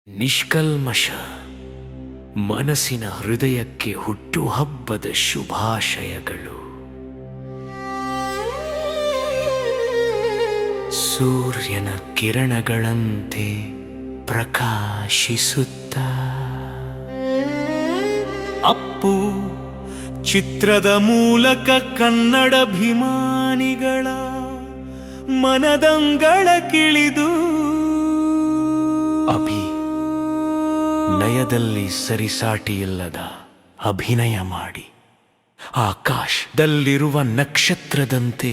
ನಿಷ್ಕಲ್ಮಶ ಮನಸ್ಸಿನ ಹೃದಯಕ್ಕೆ ಹುಟ್ಟುಹಬ್ಬದ ಶುಭಾಶಯಗಳು. ಸೂರ್ಯನ ಕಿರಣಗಳಂತೆ ಪ್ರಕಾಶಿಸುತ್ತ ಅಪ್ಪು ಚಿತ್ರದ ಮೂಲಕ ಕನ್ನಡಾಭಿಮಾನಿಗಳ ಮನದಂಗಳ ಕಿಳಿದು ನಯದಲ್ಲಿ ಸರಿಸಾಟಿಯಿಲ್ಲದ ಅಭಿನಯ ಮಾಡಿ ಆಕಾಶದಲ್ಲಿರುವ ನಕ್ಷತ್ರದಂತೆ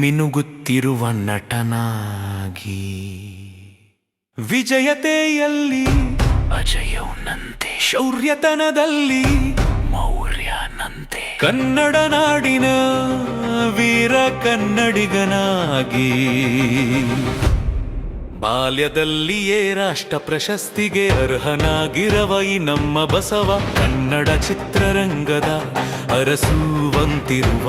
ಮಿನುಗುತ್ತಿರುವ ನಟನಾಗಿ ವಿಜಯತೆಯಲ್ಲಿ ಅಜಯವನಂತೆ ಶೌರ್ಯತನದಲ್ಲಿ ಮೌರ್ಯನಂತೆ ಕನ್ನಡ ನಾಡಿನ ವೀರ ಕನ್ನಡಿಗನಾಗಿ ಬಾಲ್ಯದಲ್ಲಿಯೇ ರಾಷ್ಟ್ರ ಪ್ರಶಸ್ತಿಗೆ ಅರ್ಹನಾಗಿರವ ಈ ನಮ್ಮ ಬಸವ ಕನ್ನಡ ಚಿತ್ರರಂಗದ ಅರಸುವಂತಿರುವ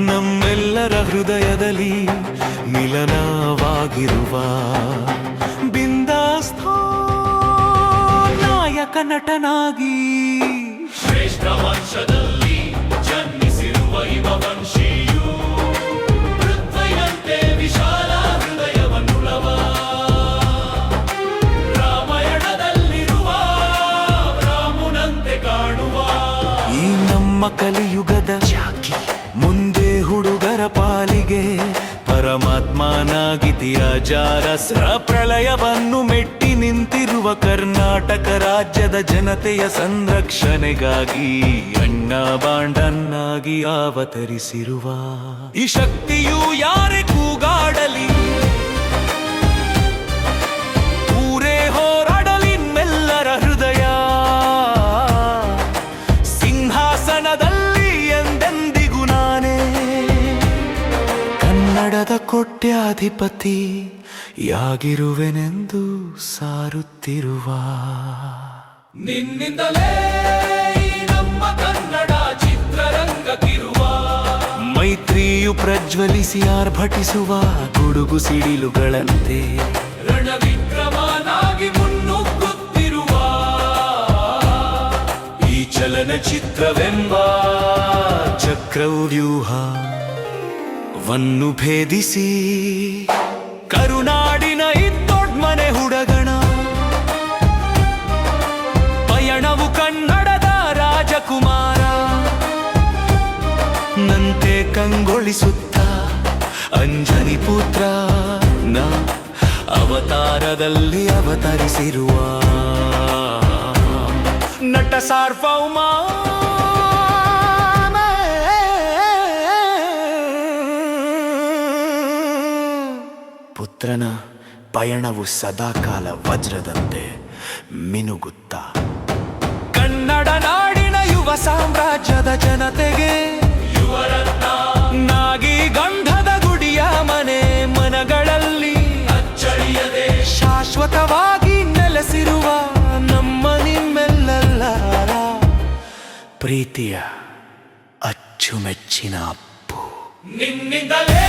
ನಮ್ಮೆಲ್ಲರ ಹೃದಯದಲ್ಲಿ ಮಿಲನವಾಗಿರುವ ಬಿಂದಾಸ್ಥ ನಾಯಕ ನಟನಾಗಿ ಶ್ರೇಷ್ಠ ವಂಶದಲ್ಲಿ ಜನ್ಮಿಸಿರುವ ಇವ ವಂಶೀಯು ಪೃಥ್ವಿಯಂತೆ ವಿಶಾಲ ಹೃದಯವನ್ನುಳವ ರಾಮಾಯಣದಲ್ಲಿರುವ ರಾಮನಂತೆ ಕಾಣುವ ಈ ನಮ್ಮ ಕಲಿಯುಗದ ಜಾಕಿ ಮುಂದೆ ಹುಡುಗರ ಪಾಲಿಗೆ ಪರಮಾತ್ಮನಾಗಿತಿಯಾಚಾರ ಪ್ರಳಯವನ್ನು ಮೆಟ್ಟಿ ನಿಂತಿರುವ ಕರ್ನಾಟಕ ರಾಜ್ಯದ ಜನತೆಯ ಸಂರಕ್ಷಣೆಗಾಗಿ ಅಣ್ಣ ಬಾಂಡನ್ನಾಗಿ ಅವತರಿಸಿರುವ ಈ ಶಕ್ತಿಯು ಯಾರೇ ಕೂಗಾಡಲಿ ಊರೇ ಹೋರಾಡಲಿ ಮೆಲ್ಲರ ಹೃದಯ ಸಿಂಹಾಸನದಲ್ಲಿ ಎಂದೆಂದಿಗೂ ನಾನೇ ಕನ್ನಡದ ಕೋಟ್ಯಾಧಿಪತಿ ಯಾಗಿರುವೆನೆಂದು ಸಾರುತ್ತಿರುವ ನಿನ್ನಿಂದಲೇ ಈ ನಮ್ಮ ಕನ್ನಡ ಚಿತ್ರರಂಗಕ್ಕಿರುವ ಮೈತ್ರಿಯು ಪ್ರಜ್ವಲಿಸಿ ಆರ್ಭಟಿಸುವ ಗುಡುಗು ಸಿಡಿಲುಗಳಂತೆ ರಣವಿಕ್ರಮನಾಗಿ ಮುನ್ನುಗ್ಗುತ್ತಿರುವ ಈ ಚಲನಚಿತ್ರವೆಂಬ ಚಕ್ರವ್ಯೂಹವನ್ನು ಭೇದಿಸಿ ಕರುನಾಡಿನ ಈ ದೊಡ್ಮನೆ ಹುಡುಗನ ಪಯಣವು ಕನ್ನಡದ ರಾಜಕುಮಾರ ನಂತೆ ಕಂಗೊಳಿಸುತ್ತ ಅಂಜನಿ ಪುತ್ರ ನ ಅವತಾರದಲ್ಲಿ ಅವತರಿಸಿರುವ ನಟ ಸಾರ್ವಭೌಮ ಪುತ್ರನ ಪಯಣವು ಸದಾಕಾಲ ವಜ್ರದಂತೆ ಮಿನುಗುತ್ತ ಕನ್ನಡ ನಾಡಿನ ಯುವ ಸಾಮ್ರಾಜ್ಯದ ಜನತೆಗೆ ಯುವರತ್ನ ನಾಗಿ ಗಂಧದ ಗುಡಿಯ ಮನೆ ಮನಗಳಲ್ಲಿ ಅಚ್ಚಳಿಯದೆ ಶಾಶ್ವತವಾಗಿ ನೆಲೆಸಿರುವ ನಮ್ಮ ನಿಮ್ಮೆಲ್ಲರ ಪ್ರೀತಿಯ ಅಚ್ಚುಮೆಚ್ಚಿನ ಅಪ್ಪು ನಿನ್ನಿಂದಲೇ